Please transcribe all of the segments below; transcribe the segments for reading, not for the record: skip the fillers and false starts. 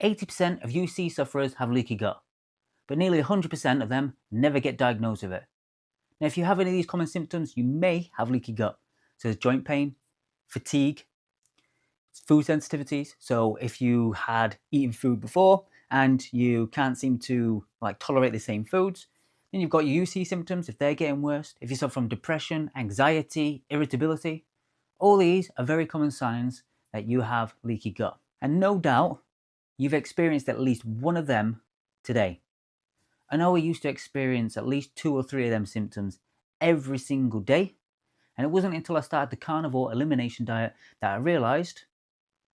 80% of UC sufferers have leaky gut, but nearly 100% of them never get diagnosed with it. Now, if you have any of these common symptoms, you may have leaky gut. So there's joint pain, fatigue, food sensitivities. So if you had eaten food before and you can't seem to tolerate the same foods, then you've got your UC symptoms if they're getting worse. If you suffer from depression, anxiety, irritability, all these are very common signs that you have leaky gut. And no doubt you've experienced at least one of them today. I know I used to experience at least 2 or 3 of them symptoms every single day. And it wasn't until I started the carnivore elimination diet that I realized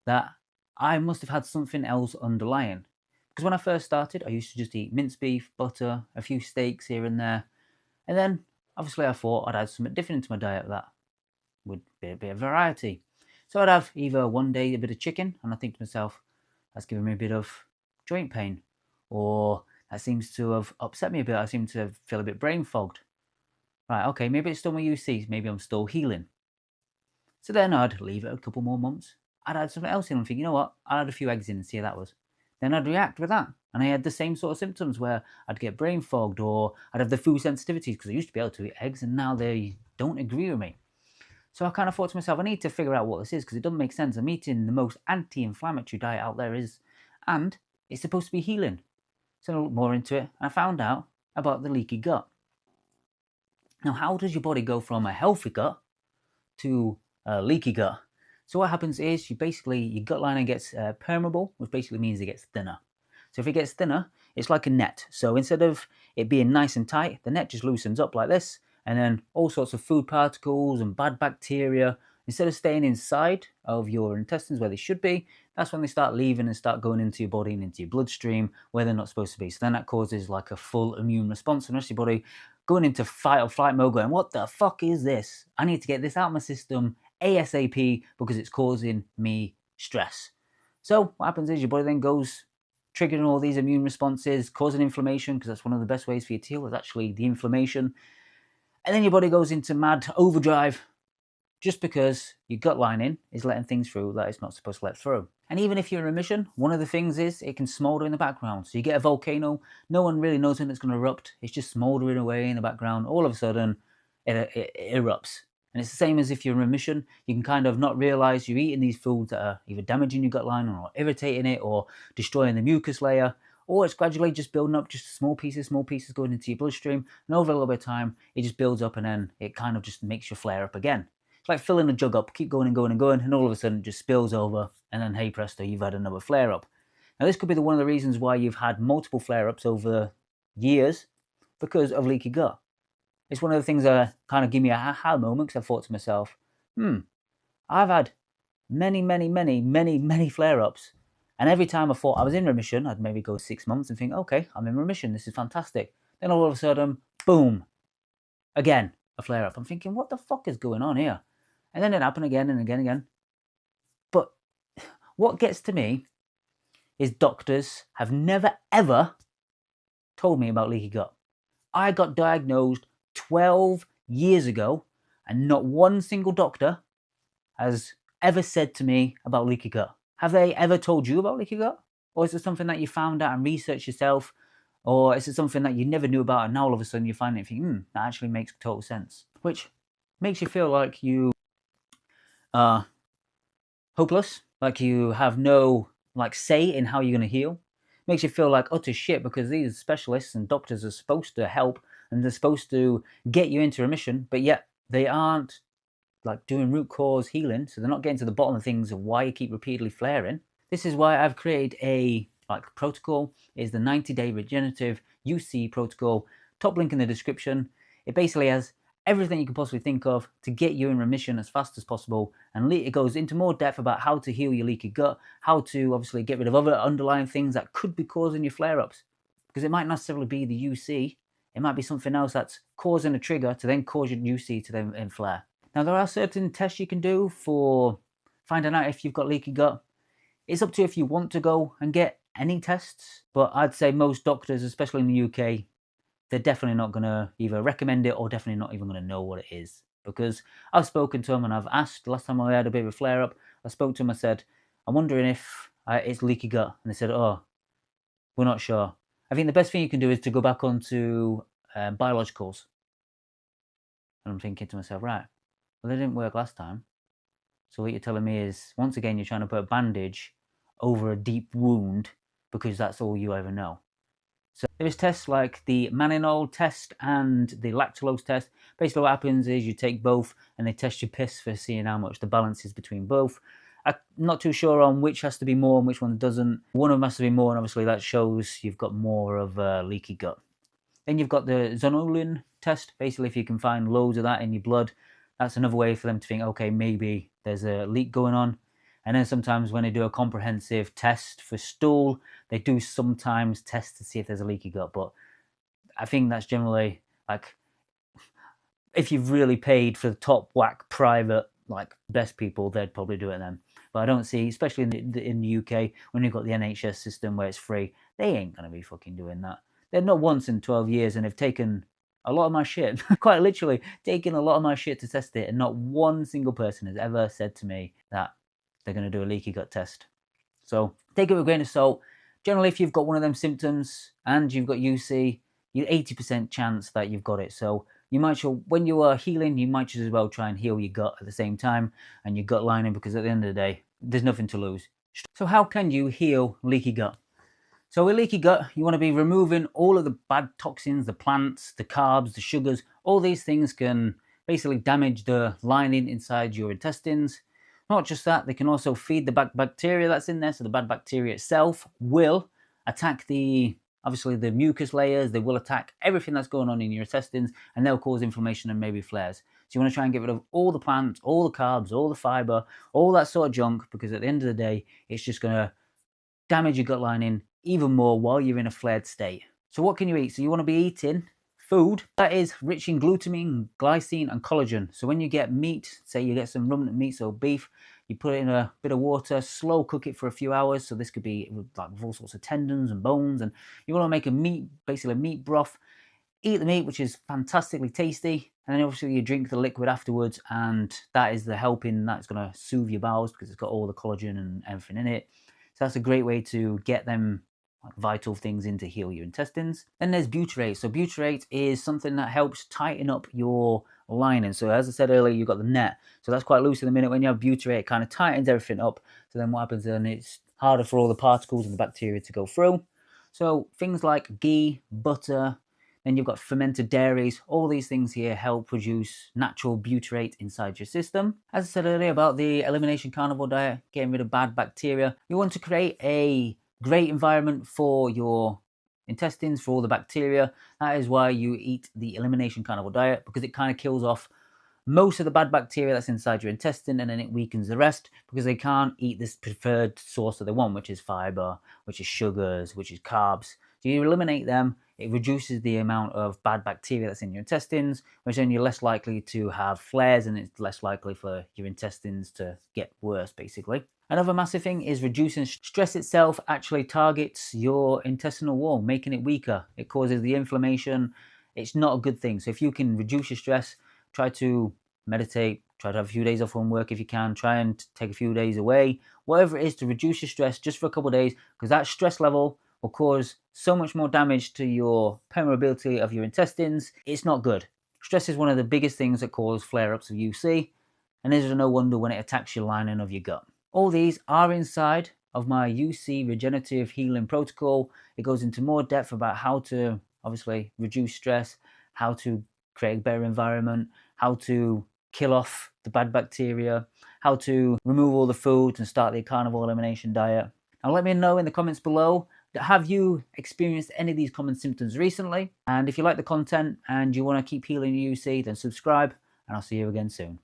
that I must have had something else underlying. Because when I first started, I used to just eat minced beef, butter, a few steaks here and there. And then, obviously, I thought I'd add something different into my diet that would be a bit of variety. So I'd have either one day a bit of chicken, and I think to myself, that's giving me a bit of joint pain. Or that seems to have upset me a bit. I seem to feel a bit brain fogged. Right, okay, maybe it's still my UC. Maybe I'm still healing. So then I'd leave it a couple more months. I'd add something else in and think, you know what, I'll add a few eggs in and see how that was. Then I'd react with that. And I had the same sort of symptoms where I'd get brain fogged or I'd have the food sensitivities because I used to be able to eat eggs and now they don't agree with me. So I kind of thought to myself, I need to figure out what this is because it doesn't make sense. I'm eating the most anti-inflammatory diet out there is, and it's supposed to be healing. So I looked more into it and I found out about the leaky gut. Now, how does your body go from a healthy gut to a leaky gut? So what happens is your gut lining gets permeable, which basically means it gets thinner. So if it gets thinner, it's like a net. So instead of it being nice and tight, the net just loosens up like this, and then all sorts of food particles and bad bacteria, instead of staying inside of your intestines where they should be, that's when they start leaving and start going into your body and into your bloodstream where they're not supposed to be. So then that causes like a full immune response, and the rest of your body going into fight or flight mode, going, what the fuck is this? I need to get this out of my system ASAP because it's causing me stress. So what happens is your body then goes triggering all these immune responses, causing inflammation, because that's one of the best ways for you to heal is actually the inflammation. And then your body goes into mad overdrive just because your gut lining is letting things through that it's not supposed to let through. And even if you're in remission, one of the things is it can smolder in the background. So you get a volcano, no one really knows when it's going to erupt. It's just smoldering away in the background. All of a sudden, it erupts. And it's the same as if you're in remission. You can kind of not realize you're eating these foods that are either damaging your gut lining or irritating it or destroying the mucus layer, or it's gradually just building up just small pieces going into your bloodstream. And over a little bit of time, it just builds up and then it kind of just makes you flare up again. It's like filling a jug up, keep going and going and going, and all of a sudden it just spills over, and then hey presto, you've had another flare up. Now this could be one of the reasons why you've had multiple flare ups over years because of leaky gut. It's one of the things that kind of give me a aha moment because I thought to myself, I've had many flare ups, and every time I thought I was in remission, I'd maybe go 6 months and think, okay, I'm in remission, this is fantastic. Then all of a sudden, boom, again, a flare up. I'm thinking, what the fuck is going on here? And then it happened again and again. But what gets to me is doctors have never ever told me about leaky gut. I got diagnosed 12 years ago and not one single doctor has ever said to me about leaky gut. Have they ever told you about leaky gut? Or is it something that you found out and researched yourself? Or is it something that you never knew about and now all of a sudden you find it and think, that actually makes total sense? Which makes you feel like you are hopeless, like you have no say in how you're going to heal. Makes you feel like utter shit because these specialists and doctors are supposed to help and they're supposed to get you into remission, but yet they aren't doing root cause healing, so they're not getting to the bottom of things of why you keep repeatedly flaring. This is why I've created a protocol. Is the 90-day regenerative UC protocol. Top link in the description. It basically has everything you can possibly think of to get you in remission as fast as possible, and it goes into more depth about how to heal your leaky gut, how to obviously get rid of other underlying things that could be causing your flare-ups, because it might not necessarily be the UC, it might be something else that's causing a trigger to then cause your UC to then flare. Now there are certain tests you can do for finding out if you've got leaky gut. It's up to you if you want to go and get any tests, but I'd say most doctors, especially in the UK, they're definitely not going to either recommend it or definitely not even going to know what it is. Because I've spoken to them and I've asked, last time I had a bit of a flare-up, I spoke to them, I said, I'm wondering if it's leaky gut. And they said, oh, we're not sure. I think the best thing you can do is to go back onto biologicals. And I'm thinking to myself, right, well, they didn't work last time. So what you're telling me is, once again, you're trying to put a bandage over a deep wound because that's all you ever know. So there's tests like the Maninol test and the lactulose test. Basically what happens is you take both and they test your piss for seeing how much the balance is between both. I'm not too sure on which has to be more and which one doesn't. One of them has to be more, and obviously that shows you've got more of a leaky gut. Then you've got the zonulin test. Basically, if you can find loads of that in your blood, that's another way for them to think, okay, maybe there's a leak going on. And then sometimes when they do a comprehensive test for stool, they do sometimes test to see if there's a leaky gut. But I think that's generally like, if you've really paid for the top whack private, like best people, they'd probably do it then. But I don't see, especially in the UK, when you've got the NHS system where it's free, they ain't going to be fucking doing that. They're not once in 12 years, and they've taken a lot of my shit, quite literally taken a lot of my shit to test it, and not one single person has ever said to me that they're going to do a leaky gut test. So take it with a grain of salt. Generally, if you've got one of them symptoms and you've got UC, you're 80% chance that you've got it. So you might, when you are healing, you might just as well try and heal your gut at the same time and your gut lining, because at the end of the day, there's nothing to lose. So how can you heal leaky gut? So with leaky gut, you want to be removing all of the bad toxins, the plants, the carbs, the sugars. All these things can basically damage the lining inside your intestines. Not just that, they can also feed the bad bacteria that's in there. So the bad bacteria itself will attack obviously the mucus layers. They will attack everything that's going on in your intestines, and they'll cause inflammation and maybe flares. So you want to try and get rid of all the plants, all the carbs, all the fiber, all that sort of junk, because at the end of the day, it's just going to damage your gut lining even more while you're in a flared state. So what can you eat? So you want to be eating food that is rich in glutamine, glycine, and collagen. So when you get meat, say you get some ruminant meat, so beef, you put it in a bit of water, slow cook it for a few hours. So this could be like all sorts of tendons and bones, and you want to make a meat, basically a meat broth. Eat the meat, which is fantastically tasty, and then obviously you drink the liquid afterwards, and that is the helping, that's going to soothe your bowels because it's got all the collagen and everything in it. So that's a great way to get them vital things in to heal your intestines. Then there's butyrate. So butyrate is something that helps tighten up your lining. So as I said earlier, you've got the net. So that's quite loose in the minute. When you have butyrate, it kind of tightens everything up. So then what happens then, it's harder for all the particles and the bacteria to go through. So things like ghee, butter, then you've got fermented dairies. All these things here help produce natural butyrate inside your system. As I said earlier about the elimination carnivore diet, getting rid of bad bacteria, you want to create a great environment for your intestines, for all the bacteria. That is why you eat the elimination carnivore diet, because it kind of kills off most of the bad bacteria that's inside your intestine, and then it weakens the rest because they can't eat this preferred source that they want, which is fiber, which is sugars, which is carbs. So you eliminate them, it reduces the amount of bad bacteria that's in your intestines, which then you're less likely to have flares, and it's less likely for your intestines to get worse, basically. Another massive thing is reducing stress itself actually targets your intestinal wall, making it weaker. It causes the inflammation. It's not a good thing. So if you can reduce your stress, try to meditate, try to have a few days off from work if you can, try and take a few days away, whatever it is to reduce your stress just for a couple of days, because that stress level will cause so much more damage to your permeability of your intestines. It's not good. Stress is one of the biggest things that cause flare-ups of UC, and this is no wonder when it attacks your lining of your gut. All these are inside of my UC regenerative healing protocol. It goes into more depth about how to obviously reduce stress, how to create a better environment, how to kill off the bad bacteria, how to remove all the foods and start the carnivore elimination diet. Now let me know in the comments below, have you experienced any of these common symptoms recently? And if you like the content and you want to keep healing your UC, then subscribe, and I'll see you again soon.